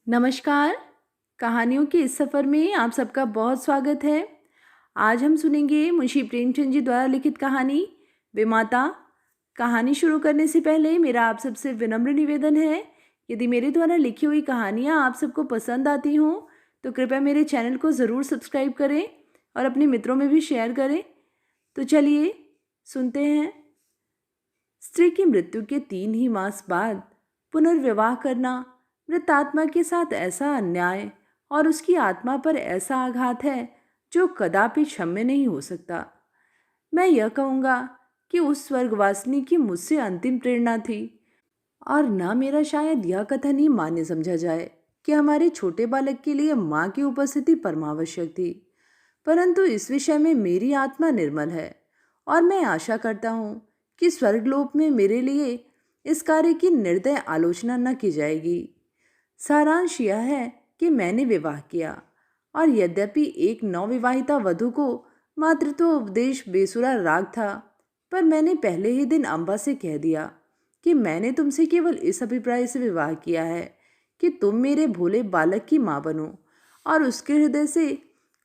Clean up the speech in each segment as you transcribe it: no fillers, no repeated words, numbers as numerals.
नमस्कार। कहानियों के इस सफ़र में आप सबका बहुत स्वागत है। आज हम सुनेंगे मुंशी प्रेमचंद जी द्वारा लिखित कहानी विमाता। कहानी शुरू करने से पहले मेरा आप सबसे विनम्र निवेदन है, यदि मेरे द्वारा लिखी हुई कहानियाँ आप सबको पसंद आती हों तो कृपया मेरे चैनल को ज़रूर सब्सक्राइब करें और अपने मित्रों में भी शेयर करें। तो चलिए सुनते हैं। स्त्री की मृत्यु के 3 ही मास बाद पुनर्विवाह करना मृत आत्मा के साथ ऐसा अन्याय और उसकी आत्मा पर ऐसा आघात है जो कदापि क्षम्य नहीं हो सकता। मैं यह कहूँगा कि उस स्वर्गवासिनी की मुझसे अंतिम प्रेरणा थी, और न मेरा शायद यह कथन ही मान्य समझा जाए कि हमारे छोटे बालक के लिए माँ की उपस्थिति परमावश्यक थी। परंतु इस विषय में मेरी आत्मा निर्मल है और मैं आशा करता हूँ कि स्वर्गलोक में मेरे लिए इस कार्य की निर्दय आलोचना न की जाएगी। सारांश यह है कि मैंने विवाह किया, और यद्यपि एक नवविवाहिता वधू को मातृत्व उपदेश बेसुरा राग था, पर मैंने पहले ही दिन अम्बा से कह दिया कि मैंने तुमसे केवल इस अभिप्राय से विवाह किया है कि तुम मेरे भोले बालक की माँ बनो और उसके हृदय से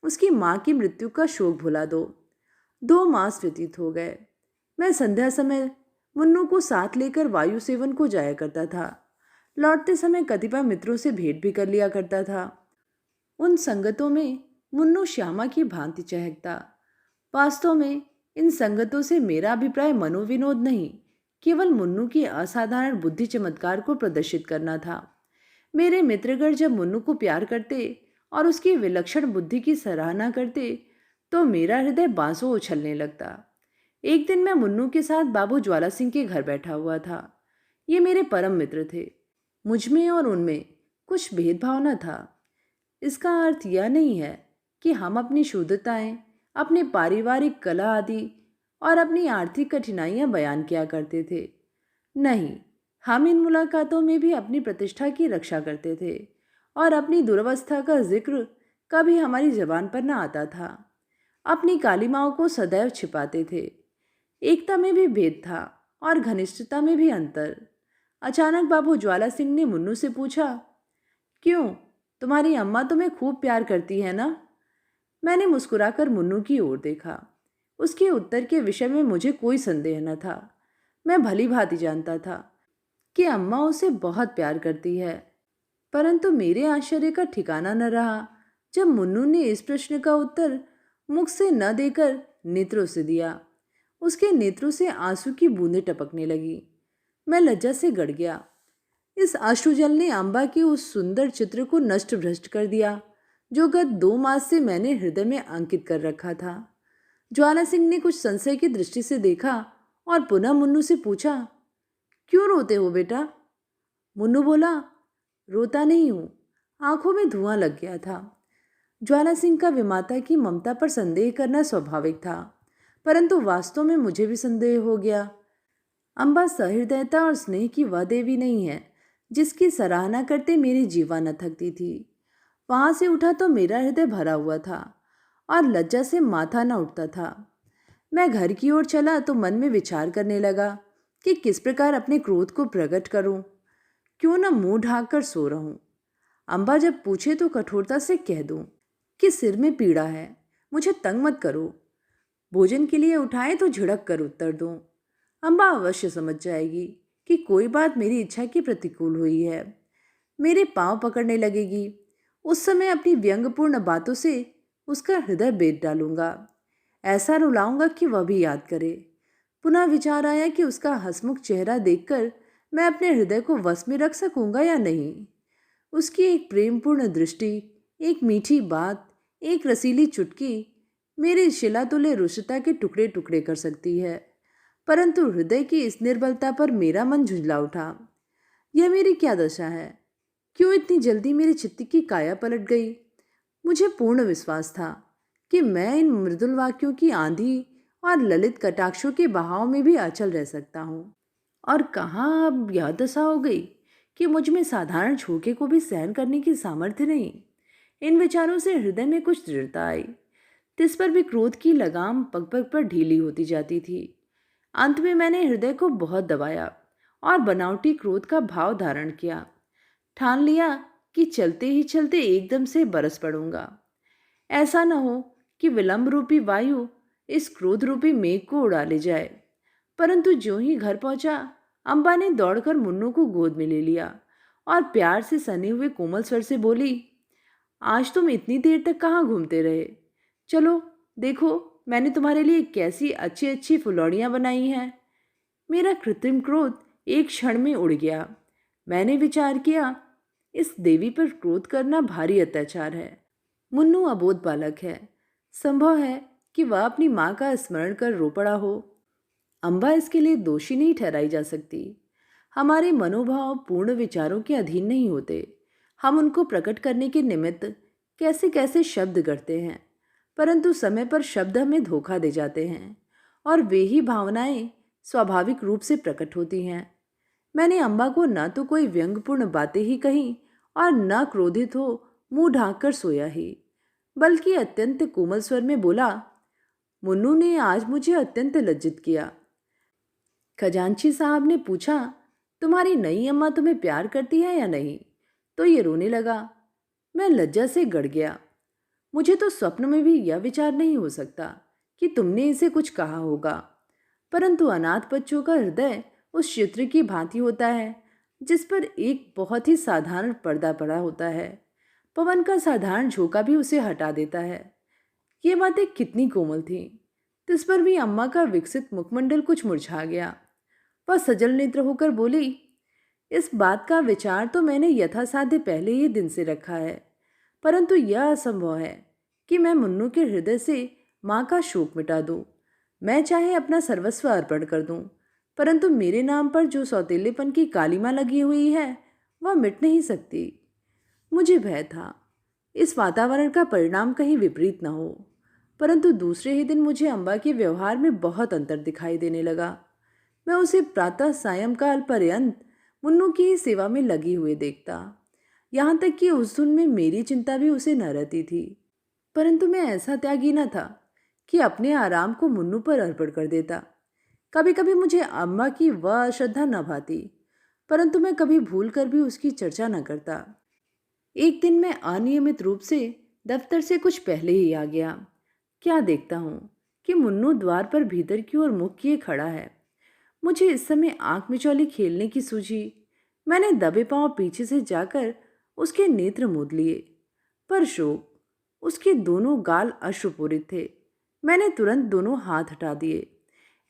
उसकी माँ की मृत्यु का शोक भुला दो। 2 मास व्यतीत हो गए। मैं संध्या समय मुन्नू को साथ लेकर वायु सेवन को जाया करता था। लौटते समय कतिपय मित्रों से भेंट भी कर लिया करता था। उन संगतों में मुन्नू श्यामा की भांति चहकता। वास्तव में इन संगतों से मेरा अभिप्राय मनोविनोद नहीं, केवल मुन्नू की असाधारण बुद्धि चमत्कार को प्रदर्शित करना था। मेरे मित्रगण जब मुन्नू को प्यार करते और उसकी विलक्षण बुद्धि की सराहना करते तो मेरा हृदय बांसों उछलने लगता। एक दिन मैं मुन्नू के साथ बाबू ज्वाला सिंह के घर बैठा हुआ था। ये मेरे परम मित्र थे। मुझमें और उनमें कुछ भेदभाव न था। इसका अर्थ यह नहीं है कि हम अपनी शुद्धताएं, अपने पारिवारिक कला आदि और अपनी आर्थिक कठिनाइयां बयान किया करते थे। नहीं, हम इन मुलाकातों में भी अपनी प्रतिष्ठा की रक्षा करते थे और अपनी दुर्वस्था का जिक्र कभी हमारी जबान पर न आता था। अपनी कालिमाओं को सदैव छिपाते थे। एकता में भी भेद था और घनिष्ठता में भी अंतर। अचानक बाबू ज्वाला सिंह ने मुन्नू से पूछा, क्यों, तुम्हारी अम्मा तुम्हें खूब प्यार करती है ना? मैंने मुस्कुराकर मुन्नू की ओर देखा। उसके उत्तर के विषय में मुझे कोई संदेह न था। मैं भली भांति जानता था कि अम्मा उसे बहुत प्यार करती है। परंतु मेरे आश्चर्य का ठिकाना न रहा जब मुन्नू ने इस प्रश्न का उत्तर मुख से न देकर नेत्रों से दिया। उसके नेत्रों से आंसू की बूंदें टपकने लगी। मैं लज्जा से गड़ गया। इस अश्रुजल ने अम्बा के उस सुंदर चित्र को नष्ट भ्रष्ट कर दिया जो गत 2 मास से मैंने हृदय में अंकित कर रखा था। ज्वाला सिंह ने कुछ संशय की दृष्टि से देखा और पुनः मुन्नू से पूछा, क्यों रोते हो बेटा? मुन्नू बोला, रोता नहीं हूं, आंखों में धुआं लग गया था। ज्वाला सिंह का विमाता की ममता पर संदेह करना स्वाभाविक था, परंतु वास्तव में मुझे भी संदेह हो गया। अम्बा सहृदयता और स्नेह की वह देवी नहीं है जिसकी सराहना करते मेरी जीवा न थकती थी। वहां से उठा तो मेरा हृदय भरा हुआ था और लज्जा से माथा न उठता था। मैं घर की ओर चला तो मन में विचार करने लगा कि किस प्रकार अपने क्रोध को प्रकट करूं। क्यों न मुंह ढाक कर सो रहूं। अम्बा जब पूछे तो कठोरता से कह दूं कि सिर में पीड़ा है, मुझे तंग मत करो। भोजन के लिए उठाए तो झिड़क कर उत्तर दूं। अम्बा अवश्य समझ जाएगी कि कोई बात मेरी इच्छा की प्रतिकूल हुई है। मेरे पांव पकड़ने लगेगी। उस समय अपनी व्यंग्यपूर्ण बातों से उसका हृदय बेद डालूंगा। ऐसा रुलाऊंगा कि वह भी याद करे। पुनः विचार आया कि उसका हंसमुख चेहरा देखकर मैं अपने हृदय को वश में रख सकूंगा या नहीं। उसकी एक प्रेमपूर्ण दृष्टि, एक मीठी बात, एक रसीली चुटकी मेरी शिलातुल्य रुष्टता के टुकड़े टुकड़े कर सकती है। परंतु हृदय की इस निर्बलता पर मेरा मन झुंझला उठा। यह मेरी क्या दशा है? क्यों इतनी जल्दी मेरे चित्त की काया पलट गई? मुझे पूर्ण विश्वास था कि मैं इन मृदुल वाक्यों की आंधी और ललित कटाक्षों के बहाव में भी अचल रह सकता हूँ, और कहाँ अब यह दशा हो गई कि मुझ में साधारण झोंके को भी सहन करने की सामर्थ्य नहीं। इन विचारों से हृदय में कुछ दृढ़ता आई। तिस पर भी क्रोध की लगाम पग पग पर ढीली होती जाती थी। अंत में मैंने हृदय को बहुत दबाया और बनावटी क्रोध का भाव धारण किया। ठान लिया कि चलते ही चलते एकदम से बरस पड़ूंगा। ऐसा न हो कि विलंब रूपी वायु इस क्रोध रूपी मेघ को उड़ा ले जाए। परंतु ज्यों ही घर पहुंचा, अम्बा ने दौड़कर मुन्नू को गोद में ले लिया और प्यार से सने हुए कोमल स्वर से बोली, आज तुम इतनी देर तक कहाँ घूमते रहे? चलो देखो, मैंने तुम्हारे लिए कैसी अच्छी अच्छी फुलौड़ियाँ बनाई हैं। मेरा कृत्रिम क्रोध एक क्षण में उड़ गया। मैंने विचार किया, इस देवी पर क्रोध करना भारी अत्याचार है। मुन्नू अबोध बालक है, संभव है कि वह अपनी माँ का स्मरण कर रो पड़ा हो। अम्बा इसके लिए दोषी नहीं ठहराई जा सकती। हमारे मनोभाव पूर्ण विचारों के अधीन नहीं होते। हम उनको प्रकट करने के निमित्त कैसे कैसे शब्द गढ़ते हैं, परंतु समय पर शब्द हमें धोखा दे जाते हैं और वे ही भावनाएं स्वाभाविक रूप से प्रकट होती हैं। मैंने अम्बा को न तो कोई व्यंग्यपूर्ण बातें ही कहीं और न क्रोधित हो मुंह ढांक कर सोया ही, बल्कि अत्यंत कोमल स्वर में बोला, मुन्नू ने आज मुझे अत्यंत लज्जित किया। खजांची साहब ने पूछा, तुम्हारी नई अम्मा तुम्हें प्यार करती है या नहीं? तो ये रोने लगा। मैं लज्जा से गड़ गया। मुझे तो स्वप्न में भी यह विचार नहीं हो सकता कि तुमने इसे कुछ कहा होगा, परंतु अनाथ बच्चों का हृदय उस चित्र की भांति होता है जिस पर एक बहुत ही साधारण पर्दा पड़ा होता है। पवन का साधारण झोंका भी उसे हटा देता है। ये बातें कितनी कोमल थीं। तिस पर भी अम्मा का विकसित मुखमंडल कुछ मुरझा गया। वह सजल नेत्र होकर बोली, इस बात का विचार तो मैंने यथासाध्य पहले ही दिन से रखा है, परंतु यह असंभव है कि मैं मुन्नू के हृदय से माँ का शोक मिटा दूं। मैं चाहे अपना सर्वस्व अर्पण कर दूं, परंतु मेरे नाम पर जो सौतेलेपन की कालीमा लगी हुई है वह मिट नहीं सकती। मुझे भय था इस वातावरण का परिणाम कहीं विपरीत न हो, परंतु दूसरे ही दिन मुझे अम्बा के व्यवहार में बहुत अंतर दिखाई देने लगा। मैं उसे प्रातः सायंकाल पर्यंत मुन्नू की ही सेवा में लगी हुए देखता, यहाँ तक कि उस धुन में मेरी चिंता भी उसे न रहती थी। परंतु मैं ऐसा त्यागी न था कि अपने आराम को मुन्नू पर अर्पण कर देता। कभी कभी मुझे अम्मा की वह अश्रद्धा न भाती, परंतु मैं कभी भूल कर भी उसकी चर्चा न करता। एक दिन मैं अनियमित रूप से दफ्तर से कुछ पहले ही आ गया। क्या देखता हूँ कि मुन्नू द्वार पर भीतर की ओर मुख किए खड़ा है। मुझे इस समय आंख मिचौली खेलने की सूझी। मैंने दबे पांव पीछे से जाकर उसके नेत्र मूंद लिए, पर शोक, उसके दोनों गाल अश्रुपूरित थे। मैंने तुरंत दोनों हाथ हटा दिए।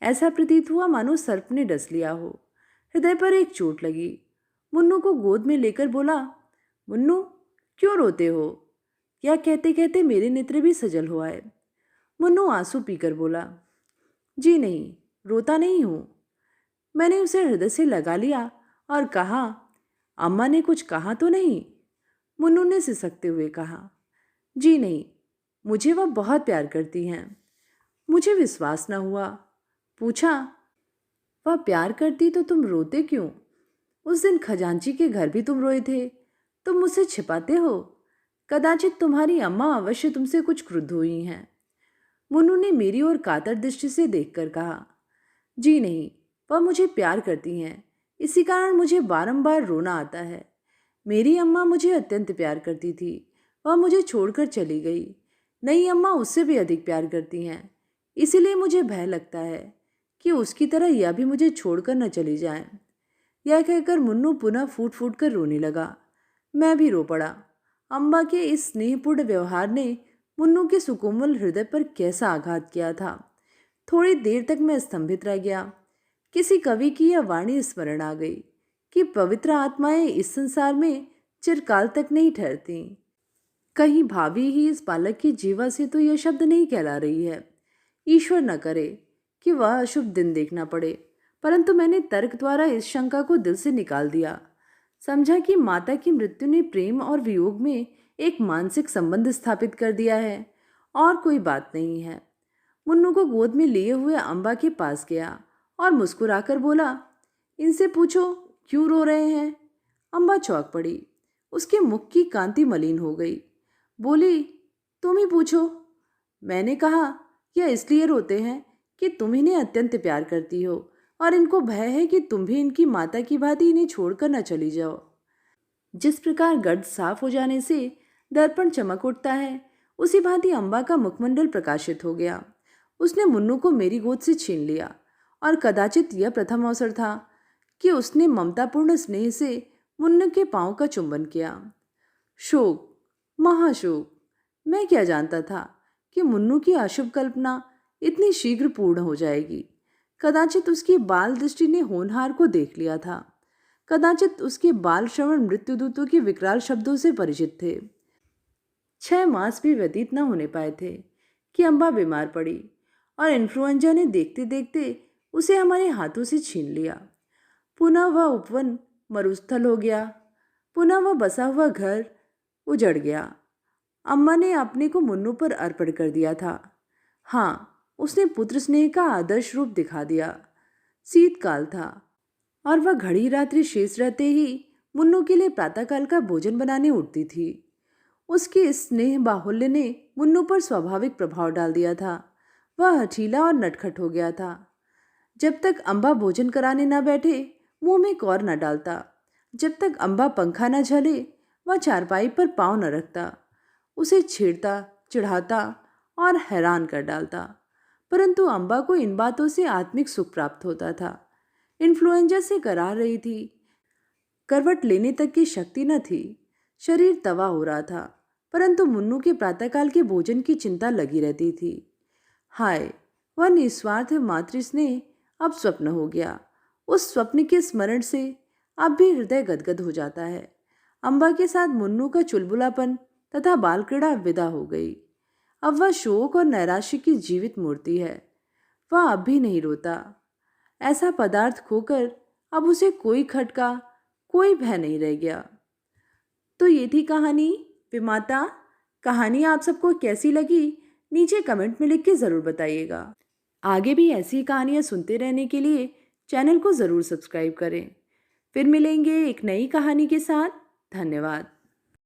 ऐसा प्रतीत हुआ मानो सर्प ने डस लिया हो। हृदय पर एक चोट लगी। मुन्नू को गोद में लेकर बोला, मुन्नू क्यों रोते हो? यह कहते कहते मेरे नेत्र भी सजल हो आए। मुन्नू आंसू पीकर बोला, जी नहीं, रोता नहीं हूँ। मैंने उसे हृदय से लगा लिया और कहा, अम्मा ने कुछ कहा तो नहीं? मुन्नू ने सिसकते हुए कहा, जी नहीं, मुझे वह बहुत प्यार करती हैं। मुझे विश्वास न हुआ। पूछा, वह प्यार करती तो तुम रोते क्यों? उस दिन खजांची के घर भी तुम रोए थे। तुम मुझसे छिपाते हो। कदाचित तुम्हारी अम्मा अवश्य तुमसे कुछ क्रुद्ध हुई हैं। मुन्नू ने मेरी ओर कातर दृष्टि से देखकर कहा, जी नहीं, वह मुझे प्यार करती हैं, इसी कारण मुझे बारंबार रोना आता है। मेरी अम्मा मुझे अत्यंत प्यार करती थी, वह मुझे छोड़कर चली गई। नई अम्मा उससे भी अधिक प्यार करती हैं, इसीलिए मुझे भय लगता है कि उसकी तरह यह भी मुझे छोड़कर न चली जाए। यह कहकर मुन्नू पुनः फूट फूट कर रोने लगा। मैं भी रो पड़ा। अम्बा के इस स्नेहपूर्ण व्यवहार ने मुन्नू के सुकोमल हृदय पर कैसा आघात किया था। थोड़ी देर तक मैं स्तंभित रह गया। किसी कवि की यह वाणी स्मरण आ गई कि पवित्र आत्माएं इस संसार में चिरकाल तक नहीं ठहरती। कहीं भाभी ही इस बालक की जीवा से तो यह शब्द नहीं कहला रही है। ईश्वर न करे कि वह अशुभ दिन देखना पड़े, परंतु मैंने तर्क द्वारा इस शंका को दिल से निकाल दिया। समझा कि माता की मृत्यु ने प्रेम और वियोग में एक मानसिक संबंध स्थापित कर दिया है और कोई बात नहीं है। मुन्नू को गोद में लिए हुए अम्बा के पास गया और मुस्कुराकर बोला, इनसे पूछो क्यों रो रहे हैं। अम्बा चौंक पड़ी। उसके मुख की कांति मलिन हो गई। बोली, तुम ही पूछो। मैंने कहा, यह इसलिए रोते हैं कि तुम इन्हें अत्यंत प्यार करती हो और इनको भय है कि तुम भी इनकी माता की भांति इन्हें छोड़कर न चली जाओ। जिस प्रकार गर्द साफ हो जाने से दर्पण चमक उठता है, उसी भांति अम्बा का मुखमंडल प्रकाशित हो गया। उसने मुन्नू को मेरी गोद से छीन लिया और कदाचित यह प्रथम अवसर था कि उसने ममतापूर्ण स्नेह से मुन्नू के पांव का चुंबन किया। शोक, महाशोक। मैं क्या जानता था कि मुन्नू की अशुभ कल्पना इतनी शीघ्र पूर्ण हो जाएगी। कदाचित उसकी बाल दृष्टि ने होनहार को देख लिया था। कदाचित उसके बाल श्रवण मृत्युदूतों के विकराल शब्दों से परिचित थे। 6 मास भी व्यतीत न होने पाए थे कि अम्बा बीमार पड़ी और इन्फ्लुएंजा ने देखते देखते उसे हमारे हाथों से छीन लिया। पुनः वह उपवन मरुस्थल हो गया। पुनः वह बसा हुआ घर उजड़ गया। अम्मा ने अपने को मुन्नू पर अर्पण कर दिया था। हाँ, उसने पुत्र स्नेह का आदर्श रूप दिखा दिया। शीतकाल था और वह घड़ी रात्रि शेष रहते ही मुन्नू के लिए प्रातःकाल का भोजन बनाने उठती थी। उसके इस स्नेह बाहुल्य ने मुन्नू पर स्वाभाविक प्रभाव डाल दिया था। वह हठीला और नटखट हो गया था। जब तक अम्बा भोजन कराने न बैठे, मुंह में कौर न डालता। जब तक अम्बा पंखा न झले, वह चारपाई पर पाँव न रखता। उसे छेड़ता, चिढ़ाता और हैरान कर डालता। परंतु अम्बा को इन बातों से आत्मिक सुख प्राप्त होता था। इन्फ्लुएंजा से कराह रही थी। करवट लेने तक की शक्ति न थी। शरीर तवा हो रहा था, परंतु मुन्नू के प्रातःकाल के भोजन की चिंता लगी रहती थी। हाय, वह निस्वार्थ मातृस्नेह अब स्वप्न हो गया। उस स्वप्न के स्मरण से अब भी हृदय गदगद हो जाता है। अम्बा के साथ मुन्नू का चुलबुलापन तथा बाल क्रीड़ा विदा हो गई। अब वह शोक और नैराश्य की जीवित मूर्ति है। वह अब भी नहीं रोता। ऐसा पदार्थ खोकर अब उसे कोई खटका, कोई भय नहीं रह गया। तो ये थी कहानी विमाता। कहानी आप सबको कैसी लगी, नीचे कमेंट में लिख के ज़रूर बताइएगा। आगे भी ऐसी कहानियाँ सुनते रहने के लिए चैनल को ज़रूर सब्सक्राइब करें। फिर मिलेंगे एक नई कहानी के साथ। धन्यवाद।